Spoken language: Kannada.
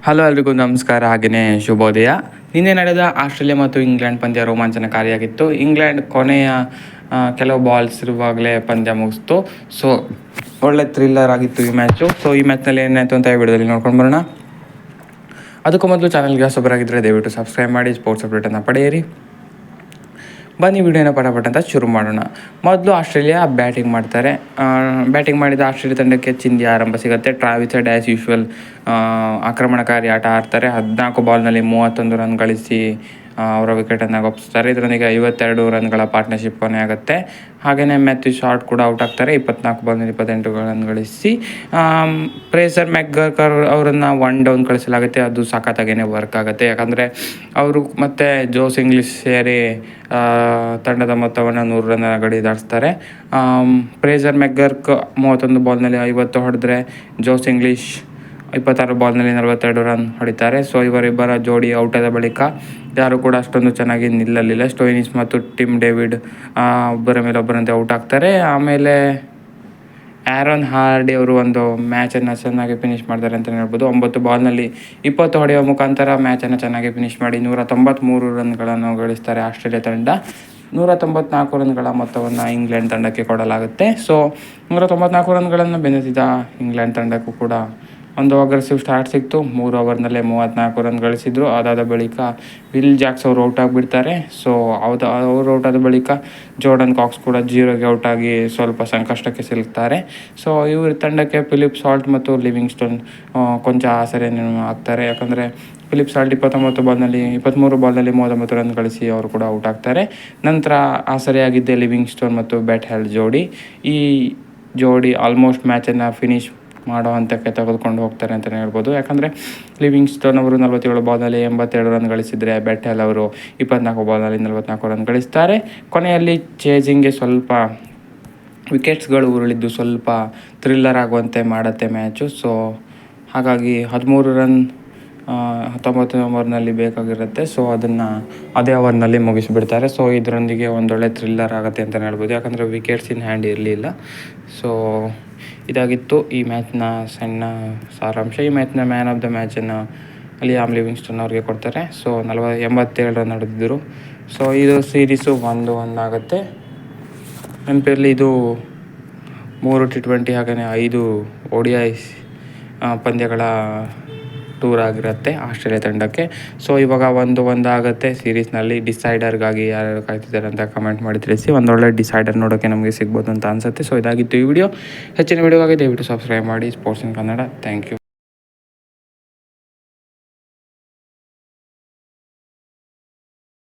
ಹಲೋ ಎಲ್ರಿಗೂ ನಮಸ್ಕಾರ, ಹಾಗೆಯೇ ಶುಭೋದಯ. ನಿನ್ನೆ ನಡೆದ ಆಸ್ಟ್ರೇಲಿಯಾ ಮತ್ತು ಇಂಗ್ಲೆಂಡ್ ಪಂದ್ಯ ರೋಮಾಂಚನಕಾರಿಯಾಗಿತ್ತು. ಇಂಗ್ಲೆಂಡ್ ಕೊನೆಯ ಕೆಲವು ಬಾಲ್ಸ್ ಇರುವಾಗಲೇ ಪಂದ್ಯ ಮುಗಿಸ್ತು. ಸೊ ಒಳ್ಳೆ ಥ್ರಿಲ್ಲರ್ ಆಗಿತ್ತು ಈ ಮ್ಯಾಚು. ಸೊ ಈ ಮ್ಯಾಚ್ನಲ್ಲಿ ಏನಾಯಿತು ಅಂತ ವಿಡಿಯೋದಲ್ಲಿ ನೋಡ್ಕೊಂಡು ಬರೋಣ. ಅದಕ್ಕೂ ಮೊದಲು ಚಾನಲ್ಗೆ ಹೊಸಬರಾಗಿದ್ದರೆ ದಯವಿಟ್ಟು ಸಬ್ಸ್ಕ್ರೈಬ್ ಮಾಡಿ, ಸ್ಪೋರ್ಟ್ಸ್ ಅಪ್ಡೇಟನ್ನು ಪಡೆಯಿರಿ. ಬನ್ನಿ ವಿಡಿಯೋನ ಪಟಾಪಟ್ ಅಂತ ಶುರು ಮಾಡೋಣ. ಮೊದಲು ಆಸ್ಟ್ರೇಲಿಯಾ ಬ್ಯಾಟಿಂಗ್ ಮಾಡ್ತಾರೆ. ಬ್ಯಾಟಿಂಗ್ ಮಾಡಿದ ಆಸ್ಟ್ರೇಲಿಯಾ ತಂಡಕ್ಕೆ ಚಿಂದಿ ಆರಂಭ ಸಿಗುತ್ತೆ. ಟ್ರಾವಿಸ್ ಹೆಡ್ ಆ್ಯಸ್ ಯೂಶ್ವಲ್ ಆಕ್ರಮಣಕಾರಿ ಆಟ ಆಡ್ತಾರೆ. 14 ಬಾಲ್ನಲ್ಲಿ 31 ರನ್ ಗಳಿಸಿ ಅವರ ವಿಕೆಟನ್ನು ಒಪ್ಪಿಸ್ತಾರೆ. ಇದರೊಂದಿಗೆ 52 ರನ್ಗಳ ಪಾರ್ಟ್ನರ್ಶಿಪ್ ಕೊನೆ ಆಗುತ್ತೆ. ಹಾಗೆಯೇ ಮ್ಯಾಥ್ಯೂ ಶಾರ್ಟ್ ಕೂಡ ಔಟ್ ಆಗ್ತಾರೆ. 24 ಬಾಲ್ನಲ್ಲಿ 28 ರನ್ ಗಳಿಸಿ ಫ್ರೇಸರ್ ಮೆಕ್ಗ್ರಕರ್ ಅವರನ್ನು 1 ಡೌನ್ ಕಳಿಸಲಾಗುತ್ತೆ. ಅದು ಸಖತ್ತಾಗೇ ವರ್ಕ್ ಆಗುತ್ತೆ, ಯಾಕಂದರೆ ಅವರು ಮತ್ತು ಜೋಸ್ ಇಂಗ್ಲಿಷ್ ಸೇರಿ ತಂಡದ ಮೊತ್ತವನ್ನು 100 ರನ್ ಗಡಿ ದಾಟಿಸ್ತಾರೆ. ಫ್ರೇಸರ್ ಮೆಕ್ಗ್ರಕ್ 31 ಬಾಲ್ನಲ್ಲಿ 50 ಹೊಡೆದ್ರೆ, ಜೋಸ್ ಇಂಗ್ಲಿಷ್ 26 ಬಾಲ್ನಲ್ಲಿ 42 ರನ್ ಹೊಡಿತಾರೆ. ಸೊ ಇವರಿಬ್ಬರ ಜೋಡಿ ಔಟಾದ ಬಳಿಕ ಯಾರು ಕೂಡ ಅಷ್ಟೊಂದು ಚೆನ್ನಾಗಿ ನಿಲ್ಲಲಿಲ್ಲ. ಸ್ಟೋಯಿನಿಸ್ ಮತ್ತು ಟಿಮ್ ಡೇವಿಡ್ ಒಬ್ಬರ ಮೇಲೆ ಒಬ್ಬರಂತೆ ಔಟ್ ಆಗ್ತಾರೆ. ಆಮೇಲೆ ಆ್ಯರನ್ ಹಾರ್ಡಿ ಅವರು ಒಂದು ಮ್ಯಾಚನ್ನು ಚೆನ್ನಾಗಿ ಫಿನಿಷ್ ಮಾಡ್ತಾರೆ ಅಂತಲೇ ಹೇಳ್ಬೋದು. 9 ಬಾಲ್ನಲ್ಲಿ 20 ಹೊಡೆಯುವ ಮುಖಾಂತರ ಮ್ಯಾಚನ್ನು ಚೆನ್ನಾಗಿ ಫಿನಿಷ್ ಮಾಡಿ 193 ರನ್ಗಳನ್ನು ಗಳಿಸ್ತಾರೆ ಆಸ್ಟ್ರೇಲಿಯಾ ತಂಡ. 194 ರನ್ಗಳ ಮೊತ್ತವನ್ನು ಇಂಗ್ಲೆಂಡ್ ತಂಡಕ್ಕೆ ಕೊಡಲಾಗುತ್ತೆ. ಸೊ 194 ರನ್ಗಳನ್ನು ಬೆನ್ನತ್ತಿದ ಇಂಗ್ಲೆಂಡ್ ತಂಡಕ್ಕೂ ಕೂಡ ಒಂದು ಅಗ್ರೆಸಿವ್ ಸ್ಟಾರ್ಟ್ ಸಿಕ್ತು. 3 ಓವರ್ನಲ್ಲೇ 34 ರನ್ ಗಳಿಸಿದ್ರು. ಅದಾದ ಬಳಿಕ ವಿಲ್ ಜಾಕ್ಸ್ ಅವರು ಔಟ್ ಆಗಿಬಿಡ್ತಾರೆ. ಸೊ ಅವರು ಔಟ್ ಆದ ಬಳಿಕ ಜೋರ್ಡನ್ ಕಾಕ್ಸ್ ಕೂಡ 0ಗೆ ಔಟಾಗಿ ಸ್ವಲ್ಪ ಸಂಕಷ್ಟಕ್ಕೆ ಸಿಲುಕ್ತಾರೆ. ಸೊ ಇವ್ರ ತಂಡಕ್ಕೆ ಫಿಲಿಪ್ ಸಾಲ್ಟ್ ಮತ್ತು ಲಿವಿಂಗ್ಸ್ಟೋನ್ ಕೊಂಚ ಆಸರೆಯನ್ನು ಆಗ್ತಾರೆ. ಯಾಕಂದರೆ ಫಿಲಿಪ್ ಸಾಲ್ಟ್ 23 ಬಾಲ್ನಲ್ಲಿ 39 ರನ್ ಗಳಿಸಿ ಅವರು ಕೂಡ ಔಟ್ ಆಗ್ತಾರೆ. ನಂತರ ಆಸರೆಯಾಗಿದ್ದೆ ಲಿವಿಂಗ್ಸ್ಟೋನ್ ಮತ್ತು ಬ್ಯಾಟ್ ಹೆಲ್ ಜೋಡಿ. ಈ ಜೋಡಿ ಆಲ್ಮೋಸ್ಟ್ ಮ್ಯಾಚನ್ನು ಫಿನಿಷ್ ಮಾಡೋ ಹಂತಕ್ಕೆ ತೆಗೆದುಕೊಂಡು ಹೋಗ್ತಾರೆ ಅಂತಲೇ ಹೇಳ್ಬೋದು. ಯಾಕಂದರೆ ಲಿವಿಂಗ್ಸ್ಟೋನ್ ಅವರು 47 ಬಾಲ್ನಲ್ಲಿ 82 ರನ್ ಗಳಿಸಿದರೆ, ಬ್ಯಾಟ್ ಹೆಲ್ ಅವರು 24 ಬಾಲ್ನಲ್ಲಿ 44 ರನ್ ಗಳಿಸ್ತಾರೆ. ಕೊನೆಯಲ್ಲಿ ಚೇಜಿಂಗ್ಗೆ ಸ್ವಲ್ಪ ವಿಕೆಟ್ಸ್ಗಳು ಉರುಳಿದ್ದು ಸ್ವಲ್ಪ ಥ್ರಿಲ್ಲರ್ ಆಗುವಂತೆ ಮಾಡುತ್ತೆ ಮ್ಯಾಚು. ಸೊ ಹಾಗಾಗಿ 13 ರನ್ 19 ಓವರ್ನಲ್ಲಿ ಬೇಕಾಗಿರುತ್ತೆ. ಸೊ ಅದನ್ನು ಅದೇ ಓವರ್ನಲ್ಲಿ ಮುಗಿಸಿಬಿಡ್ತಾರೆ. ಸೊ ಇದರೊಂದಿಗೆ ಒಂದೊಳ್ಳೆ ಥ್ರಿಲ್ಲರ್ ಆಗುತ್ತೆ ಅಂತಲೇ ಹೇಳ್ಬೋದು, ಯಾಕಂದರೆ ವಿಕೆಟ್ಸ್ ಇನ್ ಹ್ಯಾಂಡ್ ಇರಲಿಲ್ಲ. ಸೊ ಇದಾಗಿತ್ತು ಈ ಮ್ಯಾಚ್ನ ಸಣ್ಣ ಸಾರಾಂಶ. ಈ ಮ್ಯಾಚ್ನ ಮ್ಯಾನ್ ಆಫ್ ದ ಮ್ಯಾಚನ್ನು ಲಿಯಾಮ್ ಲಿವಿಂಗ್ಸ್ಟನ್ ಅವ್ರಿಗೆ ಕೊಡ್ತಾರೆ. ಸೊ 87 ರನ್ ನಡೆದಿದ್ದರು. ಸೊ ಇದು ಸೀರೀಸು 1-1 ಆಗುತ್ತೆ. ನೆನಪಿರಲಿ, ಇದು 3 T20 ಹಾಗೆಯೇ 5 ODI ಪಂದ್ಯಗಳ ಟೂರ್ ಆಗಿರುತ್ತೆ ಆಸ್ಟ್ರೇಲಿಯಾ ತಂಡಕ್ಕೆ. ಸೊ ಇವಾಗ 1-1 ಆಗುತ್ತೆ ಸೀರೀಸ್ನಲ್ಲಿ. ಡಿಸೈಡರ್ಗಾಗಿ ಯಾರ್ಯಾರು ಕಾಯ್ತಿದ್ದಾರೆ ಅಂತ ಕಮೆಂಟ್ ಮಾಡಿ ತಿಳಿಸಿ. ಒಂದೊಳ್ಳೆ ಡಿಸೈಡರ್ ನೋಡೋಕ್ಕೆ ನಮಗೆ ಸಿಗ್ಬೋದು ಅಂತ ಅನಿಸುತ್ತೆ. ಸೊ ಇದಾಗಿತ್ತು ಈ ವಿಡಿಯೋ. ಹೆಚ್ಚಿನ ವಿಡಿಯೋಗಾಗಿ ದಯವಿಟ್ಟು ಸಬ್ಸ್ಕ್ರೈಬ್ ಮಾಡಿ sports in Kannada. Thank you.